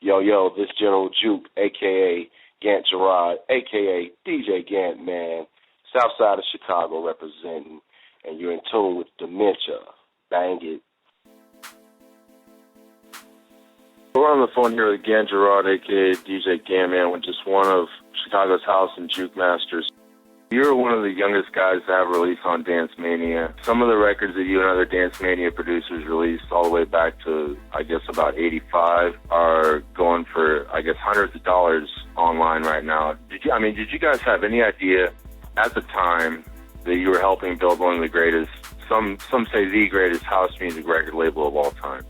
Yo, this General Juke, a.k.a. Gant-Man, a.k.a. DJ Gant-Man, south side of Chicago representing, and you're in tune with Demencha. Bang it. We're on the phone here with Gant Gerard, a.k.a. DJ Gant-Man, which is one of Chicago's house and juke masters. You're one of the youngest guys to have released on Dance Mania. Some of the records that you and other Dance Mania producers released all the way back to, I guess, about 85 are going for, I guess, hundreds of dollars online right now. Did you guys have any idea at the time that you were helping build one of the greatest, some say the greatest house music record label of all time?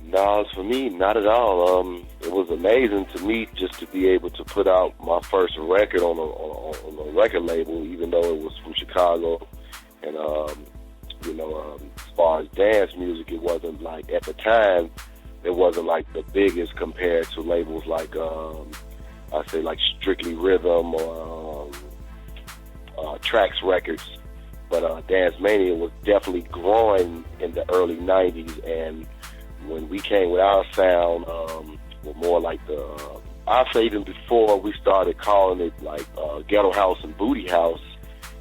No, for me, not at all. It was amazing to me just to be able to put out my first record on a record label, even though it was from Chicago. And, as far as dance music, it wasn't like, at the time, it wasn't like the biggest compared to labels like, I say like Strictly Rhythm or Trax Records. But Dance Mania was definitely growing in the early 90s, and when we came with our sound, we're more like I'd say even before we started calling it like Ghetto House and Booty House,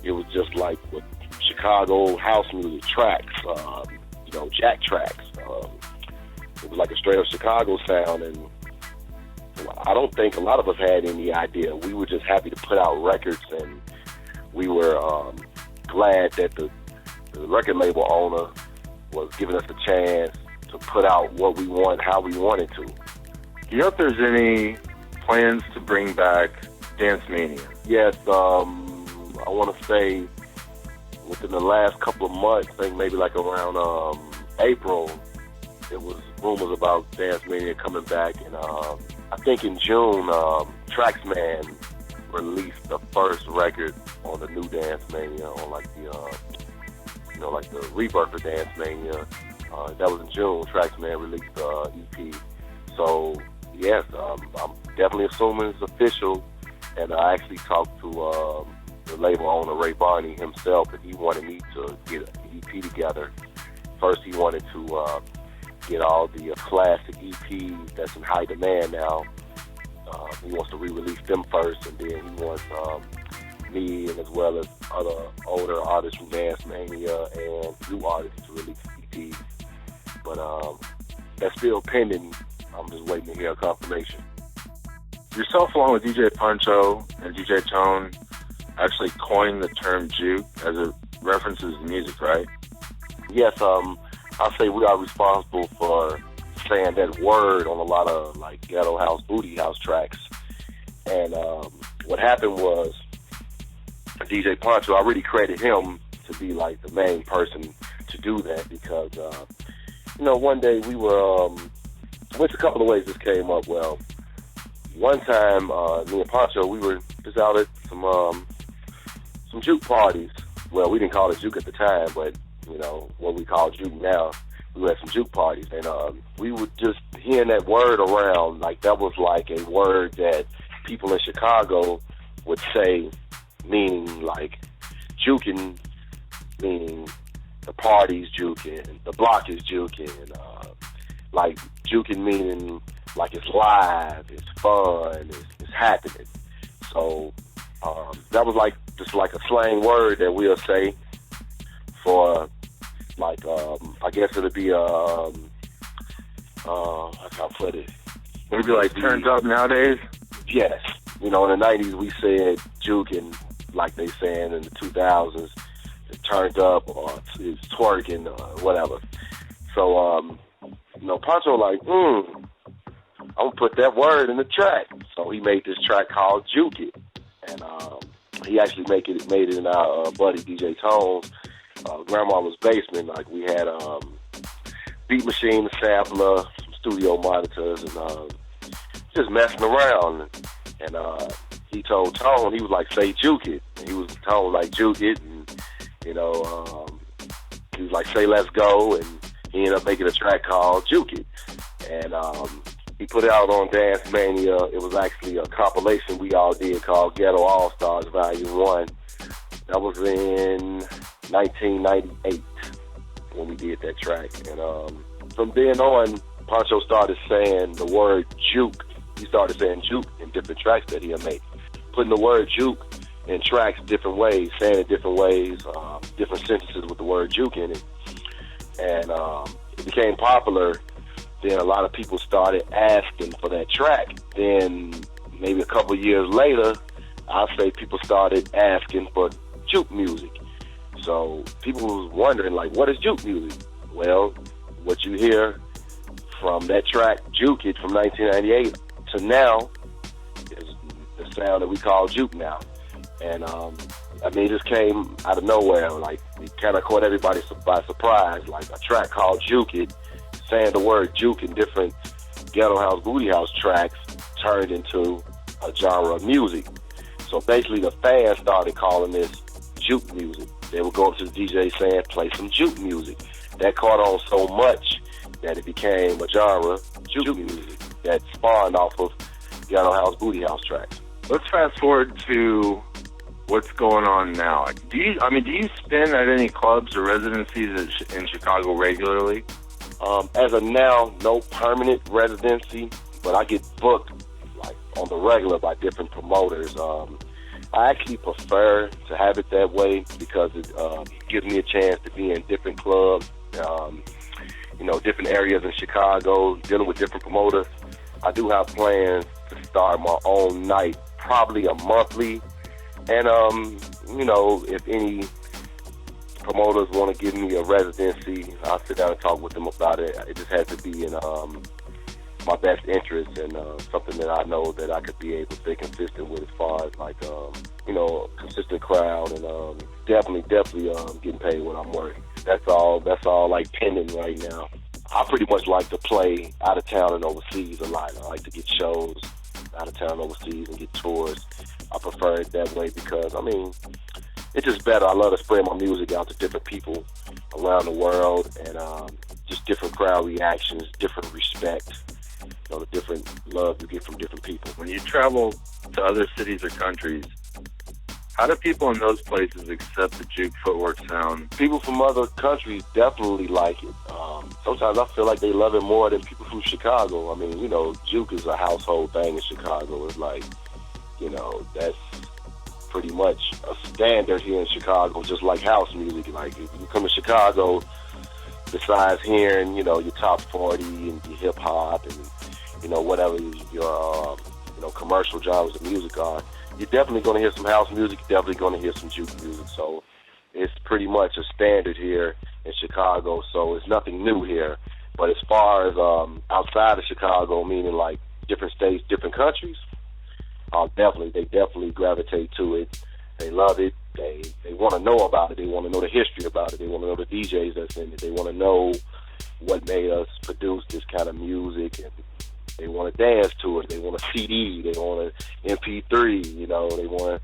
it was just like with Chicago house music tracks, jack tracks. It was like a straight up Chicago sound, and I don't think a lot of us had any idea. We were just happy to put out records, and we were glad that the record label owner was giving us a chance to put out what we want, how we wanted to. Do you know if there's any plans to bring back Dance Mania? Yes, I want to say within the last couple of months, I think maybe like around April, it was rumors about Dance Mania coming back, and I think in June, Traxman released the first record on the new Dance Mania, on like the rebirth of Dance Mania. That was in June. Traxman released the EP. So, yes, I'm definitely assuming it's official. And I actually talked to the label owner, Ray Barney himself, and he wanted me to get an EP together. First, he wanted to get all the classic EPs that's in high demand now. He wants to re-release them first, and then he wants me and as well as other older artists from Dance Mania and new artists to release EPs. But that's still pending. I'm just waiting to hear a confirmation. Yourself, along with DJ Puncho and DJ Tone, actually coined the term juke as it references music, right? Yes, I'll say we are responsible for saying that word on a lot of like ghetto house, booty house tracks. And what happened was DJ Puncho, I really credit him to be like the main person to do that, because one day we were, which a couple of ways this came up. Well, one time, me and Poncho, we were just out at some juke parties. Well, we didn't call it juke at the time, but, what we call juke now. We were at some juke parties, and we were just hearing that word around, like that was like a word that people in Chicago would say, meaning like juking, meaning the party's juking, the block is juking, like juking meaning like it's live, it's fun, it's happening. So that was like just like a slang word that we'll say for like I guess it'd be how can I put it? Maybe like turns up nowadays. Yes, in the '90s we said juking, like they saying in the 2000s. It turned up or it's twerking or whatever. So, Poncho like, I'm going to put that word in the track. So he made this track called Juke It. And he actually made it in our buddy DJ Tone's grandmama's basement. Like we had beat machine, a sampler, some studio monitors, and just messing around. And he told Tone, he was like, say Juke It. And he was Tone like, Juke It. And he was like, say let's go, and he ended up making a track called Juke It. And he put it out on Dance Mania. It was actually a compilation we all did called Ghetto All-Stars Volume 1. That was in 1998 when we did that track. And from then on, Pancho started saying the word juke. He started saying juke in different tracks that he'll make. Putting the word juke in tracks different ways, saying it different ways, different sentences with the word juke in it. And it became popular. Then a lot of people started asking for that track. Then maybe a couple years later, I'll say people started asking for juke music. So people was wondering, like, what is juke music? Well, what you hear from that track, Juke It, from 1998 to now, is the sound that we call juke now. And, it just came out of nowhere. Like, it kind of caught everybody by surprise. Like, a track called Juke It, saying the word juke in different ghetto house, booty house tracks turned into a genre of music. So basically the fans started calling this juke music. They would go up to the DJ saying, play some juke music. That caught on so much that it became a genre, juke music, that spawned off of ghetto house, booty house tracks. Let's fast forward to what's going on now. Do you spin at any clubs or residencies in Chicago regularly? As of now, no permanent residency, but I get booked like on the regular by different promoters. I actually prefer to have it that way because it gives me a chance to be in different clubs, different areas in Chicago, dealing with different promoters. I do have plans to start my own night, probably a monthly. And, if any promoters want to give me a residency, I'll sit down and talk with them about it. It just has to be in my best interest and something that I know that I could be able to stay consistent with as far as like, consistent crowd and definitely getting paid what I'm worth. That's all like pending right now. I pretty much like to play out of town and overseas a lot. I like to get shows out of town and overseas and get tours. I prefer it that way because, it's just better. I love to spread my music out to different people around the world and just different crowd reactions, different respect, the different love you get from different people. When you travel to other cities or countries, how do people in those places accept the juke footwork sound? People from other countries definitely like it. Sometimes I feel like they love it more than people from Chicago. Juke is a household thing in Chicago. It's like, that's pretty much a standard here in Chicago, just like house music. Like, if you come to Chicago, besides hearing, your top 40 and your hip-hop and, whatever your, commercial genres of music are, you're definitely going to hear some house music, you're definitely going to hear some juke music. So it's pretty much a standard here in Chicago, so it's nothing new here. But as far as outside of Chicago, meaning like different states, different countries, they definitely gravitate to it. They love it. They want to know about it. They want to know the history about it. They want to know the DJs that's in it. They want to know what made us produce this kind of music, and they want to dance to it. They want a CD. They want an MP3.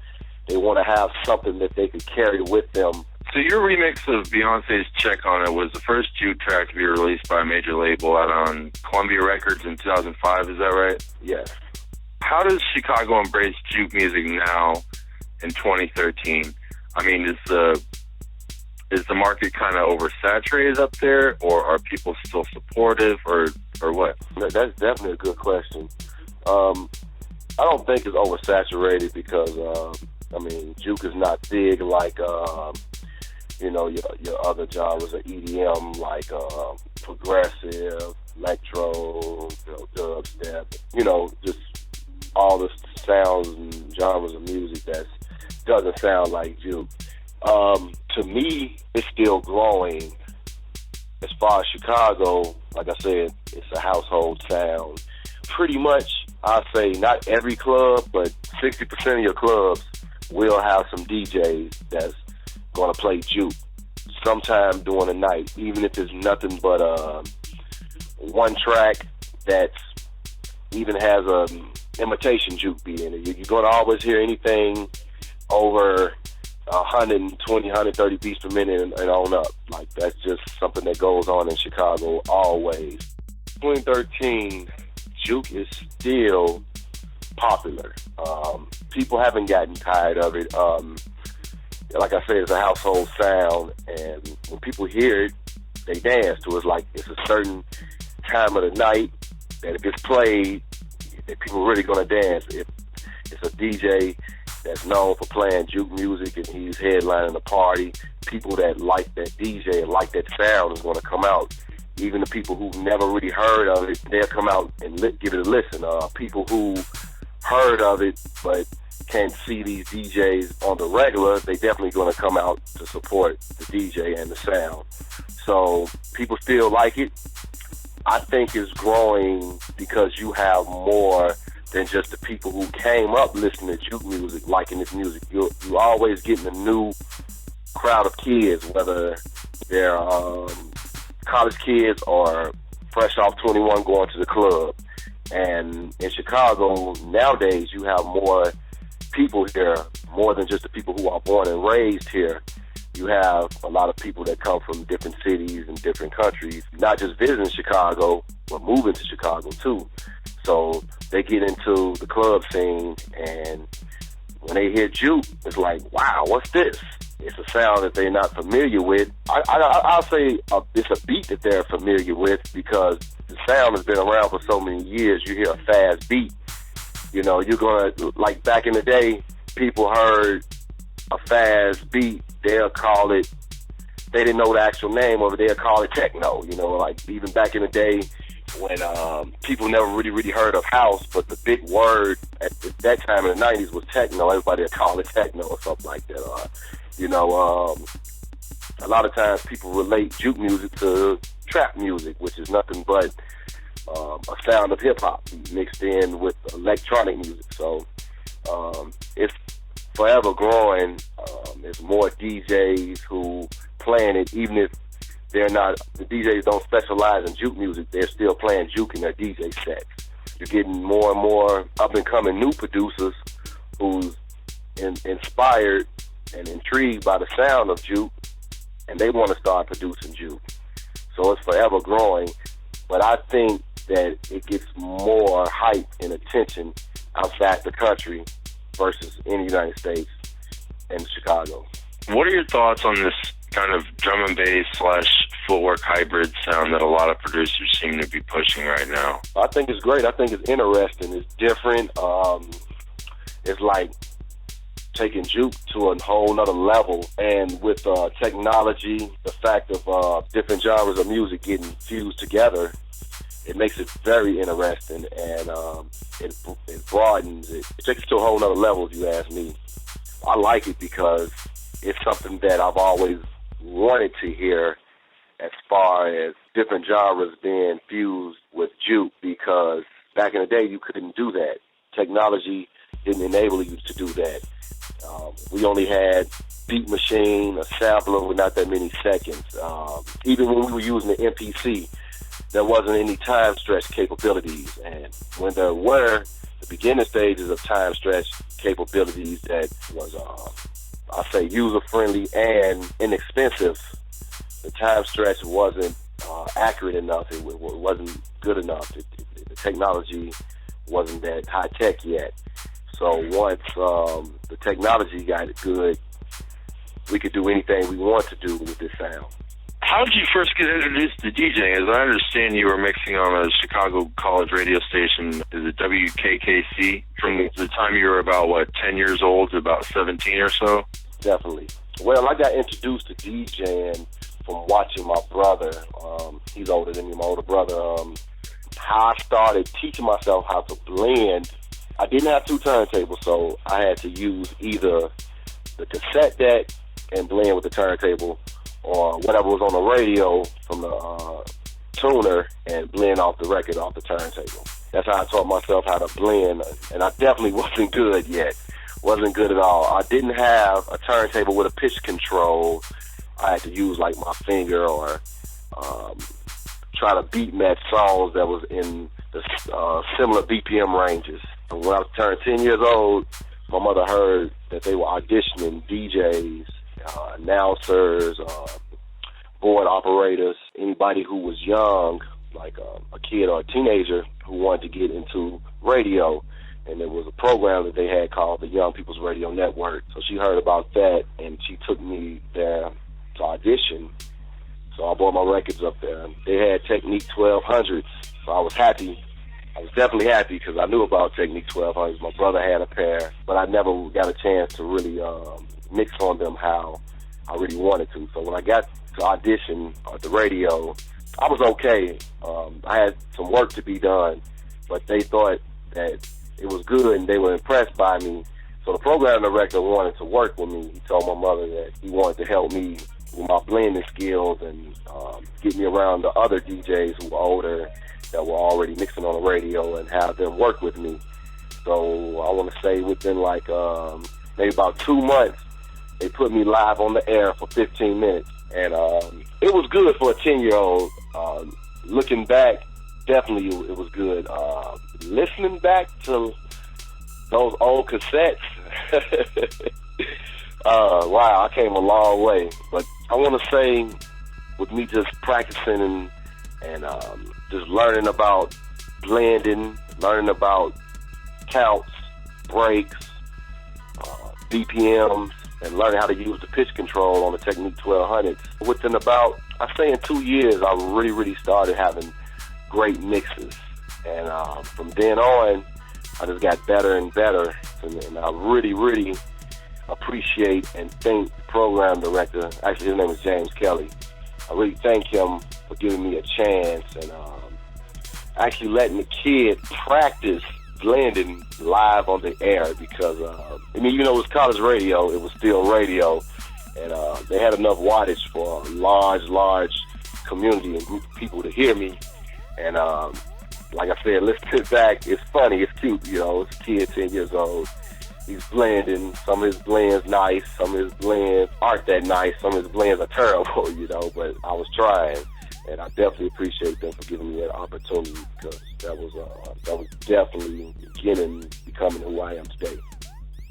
They want to have something that they could carry with them. So your remix of Beyonce's Check on It was the first juke track to be released by a major label out on Columbia Records in 2005. Is that right? Yes. How does Chicago embrace juke music now in 2013? Is the market kind of oversaturated up there, or are people still supportive, or what? That's definitely a good question. I don't think it's oversaturated because juke is not big like your other genres of EDM, like progressive, electro, dubstep, just all the sounds and genres of music that doesn't sound like juke. To me, it's still growing. As far as Chicago, like I said, it's a household sound. Pretty much, I'll say not every club, but 60% of your clubs will have some DJs that's going to play juke sometime during the night, even if it's nothing but one track that even has a imitation juke beat in it. You're going to always hear anything over 120, 130 beats per minute and on up. Like, that's just something that goes on in Chicago always. 2013, juke is still popular. People haven't gotten tired of it. Like I said, it's a household sound, and when people hear it, they dance to it. It's like it's a certain time of the night that if it's played, that people are really going to dance. If it's a DJ that's known for playing juke music and he's headlining the party, people that like that DJ and like that sound is going to come out. Even the people who've never really heard of it, they'll come out and give it a listen. People who heard of it but can't see these DJs on the regular, they definitely going to come out to support the DJ and the sound. So people still like it. I think it's growing because you have more than just the people who came up listening to juke music, liking this music. You're always getting a new crowd of kids, whether they're college kids or fresh off 21 going to the club. And in Chicago, nowadays, you have more people here, more than just the people who are born and raised here. You have a lot of people that come from different cities and different countries, not just visiting Chicago, but moving to Chicago too. So they get into the club scene, and when they hear juke, it's like, wow, what's this? It's a sound that they're not familiar with. I'll say it's a beat that they're familiar with because the sound has been around for so many years. You hear a fast beat. You know, you're going to, like back in the day, people heard a fast beat. They'll call it, they didn't know the actual name of it, they'll call it techno. You know, like even back in the day when people never really heard of house, but the big word at that time in the 90s was techno. Everybody would call it techno or something like that. You know, a lot of times people relate juke music to trap music, which is nothing but a sound of hip-hop mixed in with electronic music. So it's forever growing. There's more DJs who playing it, even if they're not, the DJs don't specialize in juke music, they're still playing juke in their DJ sets. You're getting more and more up-and-coming new producers who's inspired and intrigued by the sound of juke, and they want to start producing juke. So it's forever growing, but I think that it gets more hype and attention outside the country versus in the United States and Chicago. What are your thoughts on this kind of drum and bass / footwork hybrid sound that a lot of producers seem to be pushing right now? I think it's great. I think it's interesting. It's different. It's like taking juke to a whole nother level. And with technology, the fact of different genres of music getting fused together, it makes it very interesting, and it broadens it. It takes it to a whole nother level, if you ask me. I like it because it's something that I've always wanted to hear as far as different genres being fused with juke, because back in the day, you couldn't do that. Technology didn't enable you to do that. We only had beat machine, a sampler with not that many seconds. Even when we were using the MPC, there wasn't any time stretch capabilities. And when there were the beginning stages of time stretch capabilities that was, I say, user-friendly and inexpensive, the time stretch wasn't accurate enough. It wasn't good enough. The technology wasn't that high-tech yet. So once the technology got good, we could do anything we want to do with this sound. How did you first get introduced to DJing? As I understand, you were mixing on a Chicago college radio station, is it WKKC, from the time you were about, 10 years old to about 17 or so? Definitely. Well, I got introduced to DJing from watching my brother. He's older than me, my older brother. How I started teaching myself how to blend, I didn't have two turntables, so I had to use either the cassette deck and blend with the turntable, or whatever was on the radio from the tuner and blend off the record off the turntable. That's how I taught myself how to blend, and I definitely wasn't good yet. Wasn't good at all. I didn't have a turntable with a pitch control. I had to use like my finger or try to beat match songs that was in the similar BPM ranges. And when I turned 10 years old, my mother heard that they were auditioning DJs, announcers, board operators, anybody who was young, like a kid or a teenager who wanted to get into radio. And there was a program that they had called the Young People's Radio Network. So she heard about that, and she took me there to audition. So I bought my records up there. They had Technique 1200s, so I was happy. I was definitely happy because I knew about Technique 1200s. My brother had a pair, but I never got a chance to really mix on them how I really wanted to. So when I got to audition at the radio, I was okay. I had some work to be done, but they thought that it was good and they were impressed by me. So the program director wanted to work with me. He told my mother that he wanted to help me with my blending skills and get me around the other DJs who were older that were already mixing on the radio and have them work with me. So I want to say within like maybe about 2 months, they put me live on the air for 15 minutes. And it was good for a 10-year-old. Looking back, definitely it was good. Listening back to those old cassettes, wow, I came a long way. But I want to say with me just practicing and just learning about blending, learning about counts, breaks, BPMs, and learning how to use the pitch control on the Technique 1200. Within about, I say in 2 years, I really started having great mixes. And from then on, I just got better and better. And I really appreciate and thank the program director. Actually, his name is James Kelly. I really thank him for giving me a chance and actually letting the kid practice blending live on the air because, I mean, even though it was college radio, it was still radio. And they had enough wattage for a large community and group of people to hear me. And like I said, listening back, it's funny, it's cute, you know, it's a kid 10 years old. He's blending. Some of his blends nice, some of his blends aren't that nice, some of his blends are terrible, you know, but I was trying. And I definitely appreciate them for giving me that opportunity because that was definitely becoming who I am today.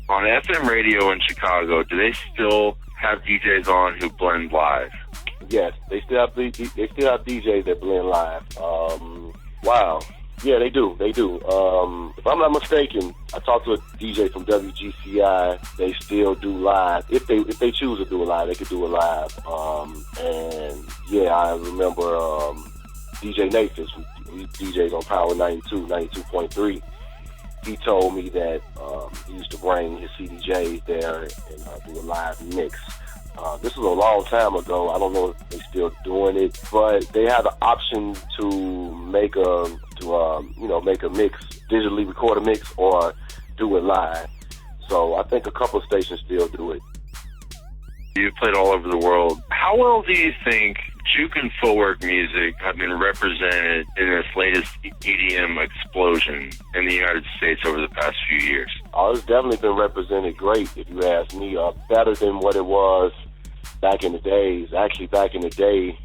On FM radio in Chicago, do they still have DJs on who blend live? Yes, they still have DJs that blend live. Wow. Yeah, they do. If I'm not mistaken, I talked to a DJ from WGCI. They still do live. If they choose to do it live, they could do it live. And yeah, I remember DJ Nathan, he DJs on Power 92.3. He told me that he used to bring his CDJs there and do a live mix. This was a long time ago. I don't know if they're still doing it, but they have the option to make a mix, digitally record a mix, or do it live. So I think a couple of stations still do it. You've played all over the world. How well do you think juke and footwork music have been represented in this latest EDM explosion in the United States over the past few years? Oh, it's definitely been represented great, if you ask me. Better than what it was back in the days. Actually, back in the day,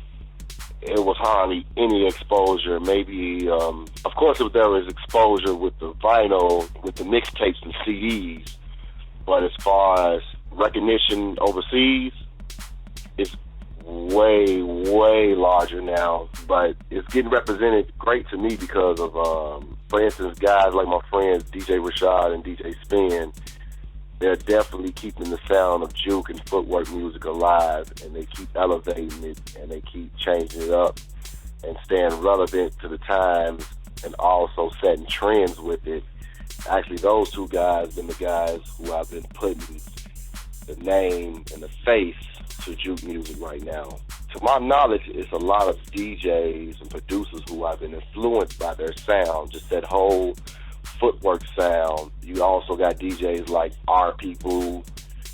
it was hardly any exposure. Maybe, of course, there was exposure with the vinyl, with the mixtapes and CDs. But as far as recognition overseas, it's way larger now. But it's getting represented great to me because of, for instance, guys like my friends DJ Rashad and DJ Spin. They're definitely keeping the sound of juke and footwork music alive, and they keep elevating it, and they keep changing it up and staying relevant to the times and also setting trends with it. Actually, those two guys been the guys who I've been putting the name and the face to juke music right now. To my knowledge, it's a lot of DJs and producers who have been influenced by their sound, just that whole footwork sound. You also got DJs like R.P. Boo,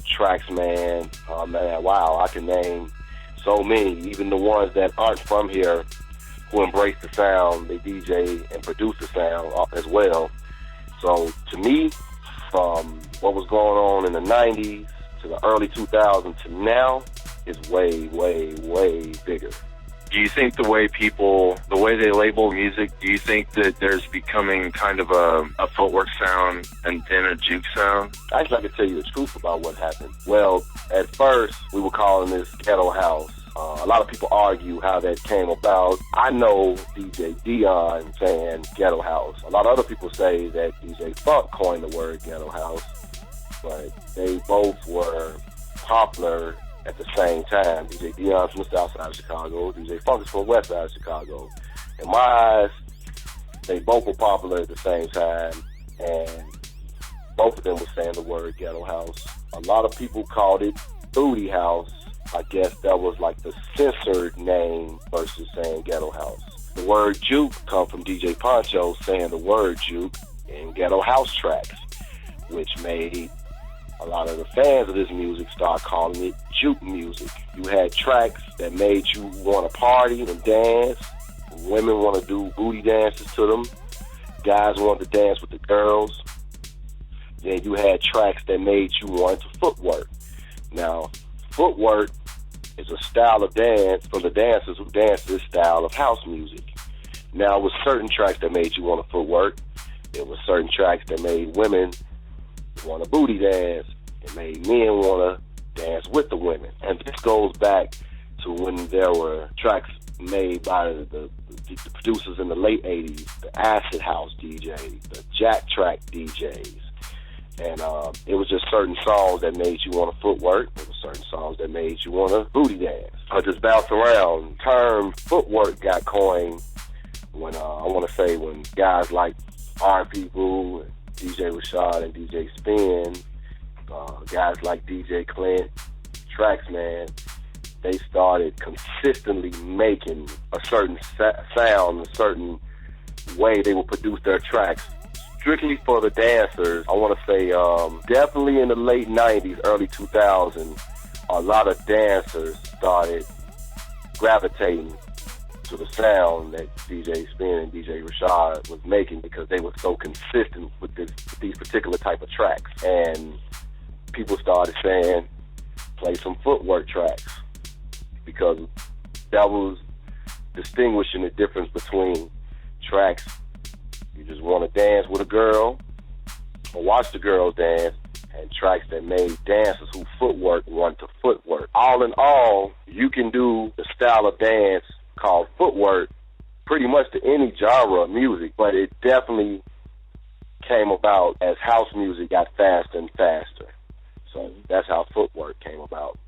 Traxman. Man, wow, I can name so many, even the ones that aren't from here who embrace the sound. They DJ and produce the sound as well. So to me, from what was going on in the 90s to the early 2000s to now, is way bigger. Do you think the way they label music, do you think that there's becoming kind of a footwork sound and then a juke sound? Actually, I can tell you the truth about what happened. Well, at first, we were calling this ghetto house. A lot of people argue how that came about. I know DJ Dion saying ghetto house. A lot of other people say that DJ Funk coined the word ghetto house, but they both were popular at the same time. DJ Beyonce from the south side of Chicago, DJ Funk is from the west side of Chicago. In my eyes, they both were popular at the same time, and both of them were saying the word ghetto house. A lot of people called it booty house. I guess that was like the censored name versus saying ghetto house. The word juke come from DJ Poncho saying the word juke in ghetto house tracks, which made a lot of the fans of this music start calling it juke music. You had tracks that made you want to party and dance. Women want to do booty dances to them. Guys want to dance with the girls. Then you had tracks that made you want to footwork. Now, footwork is a style of dance from the dancers who dance this style of house music. Now, with certain tracks that made you want to footwork, there were certain tracks that made women want to booty dance. It made men want to dance with the women. And this goes back to when there were tracks made by the producers in the late 80s, the acid house DJs, the jack track DJs. And it was just certain songs that made you want to footwork. There were certain songs that made you want to booty dance or just bounce around. The term footwork got coined when, when guys like Our People, and DJ Rashad and DJ Spin, guys like DJ Clint, Traxman, they started consistently making a certain sound, a certain way they would produce their tracks. Strictly for the dancers, I want to say definitely in the late 90s, early 2000s, a lot of dancers started gravitating to the sound that DJ Spin and DJ Rashad was making because they were so consistent with these particular type of tracks. And people started saying, play some footwork tracks, because that was distinguishing the difference between tracks you just want to dance with a girl or watch the girls dance, and tracks that made dancers who footwork want to footwork. All in all, you can do the style of dance called footwork pretty much to any genre of music, but it definitely came about as house music got faster and faster. So that's how footwork came about.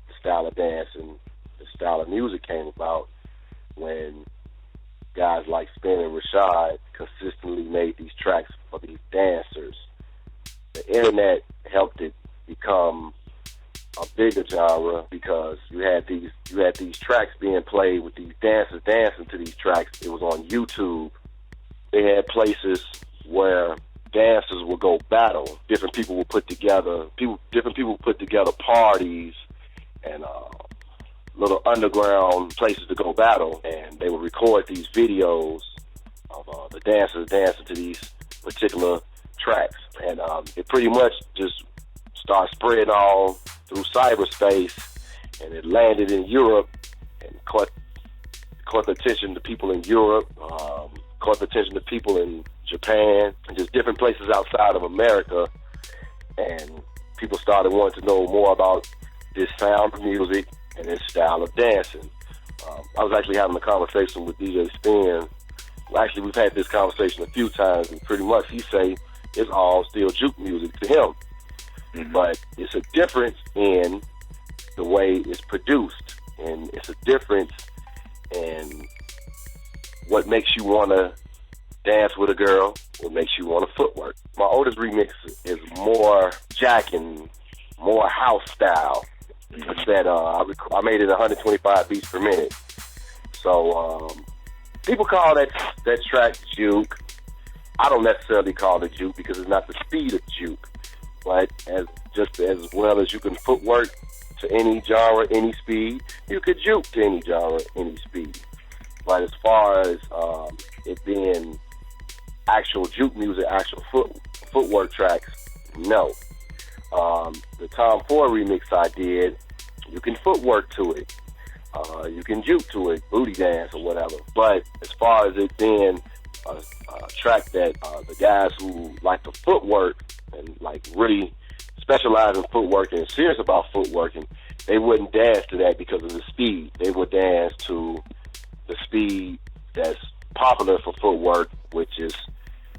The style of dance and the style of music came about when guys like Spin and Rashad consistently made these tracks for these dancers. The internet helped it become a bigger genre because you had these tracks being played with these dancers dancing to these tracks. It was on YouTube. They had places where dancers would go battle. Different people would put together parties and little underground places to go battle, and they would record these videos of the dancers dancing to these particular tracks, and it pretty much just started spreading all through cyberspace, and it landed in Europe and caught the attention of people in Europe, caught the attention of people in Japan, and just different places outside of America, and people started wanting to know more about this sound of music and this style of dancing. I was actually having a conversation with DJ Spin. Well, actually, we've had this conversation a few times, and pretty much he say it's all still juke music to him. Mm-hmm. But it's a difference in the way it's produced, and it's a difference in what makes you want to dance with a girl, what makes you want to footwork. My oldest remix is more jacking, more house style. That I made it 125 beats per minute. So people call that track juke. I don't necessarily call it juke because it's not the speed of juke, but as well as you can footwork to any genre, any speed, you could juke to any genre, any speed. But as far as it being actual juke music, actual footwork tracks, no. The Tom Ford remix I did, you can footwork to it. You can juke to it, booty dance or whatever. But as far as it being a track that the guys who like to footwork and like really specialize in footwork and serious about footworking, they wouldn't dance to that because of the speed. They would dance to the speed that's popular for footwork, which is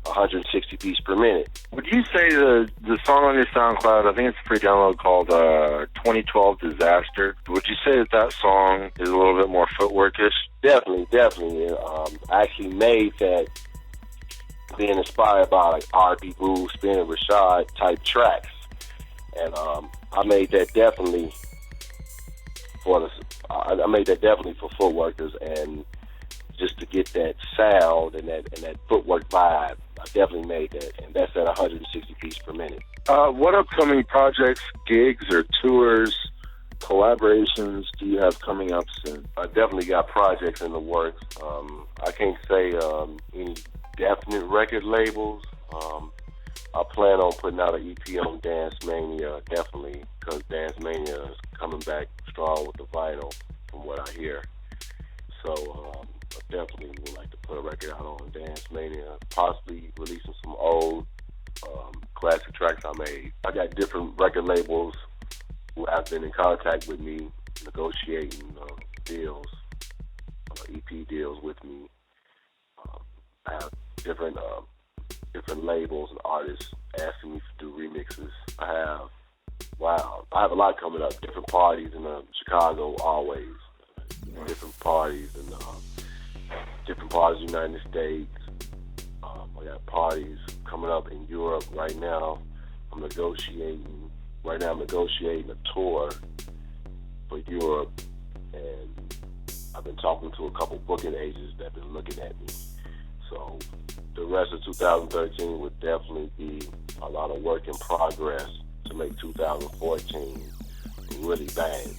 160 beats per minute. Would you say the song on your SoundCloud, I think it's a free download called 2012 Disaster, would you say that song is a little bit more footworkish? Definitely. I actually made that being inspired by like R&B, Boo, Spin, and Rashad type tracks. And I made that definitely for footworkers, and just to get that sound and that footwork vibe. I definitely made that, and that's at 160 beats per minute. What upcoming projects, gigs, or tours, collaborations do you have coming up soon? I definitely got projects in the works. I can't say any definite record labels. I plan on putting out an EP on Dance Mania, definitely, because Dance Mania is coming back strong with the vinyl, from what I hear. So I definitely would like to put a record out on Dance Mania, possibly releasing some old classic tracks I made. I got different record labels who have been in contact with me, negotiating deals, EP deals with me. I have different labels and artists asking me to do remixes. I have a lot coming up. Different parties in Chicago, always. Different parties in different parts of the United States. I got parties coming up in Europe right now. I'm negotiating a tour for Europe, and I've been talking to a couple booking agents that have been looking at me. So the rest of 2013 would definitely be a lot of work in progress to make 2014 really bang.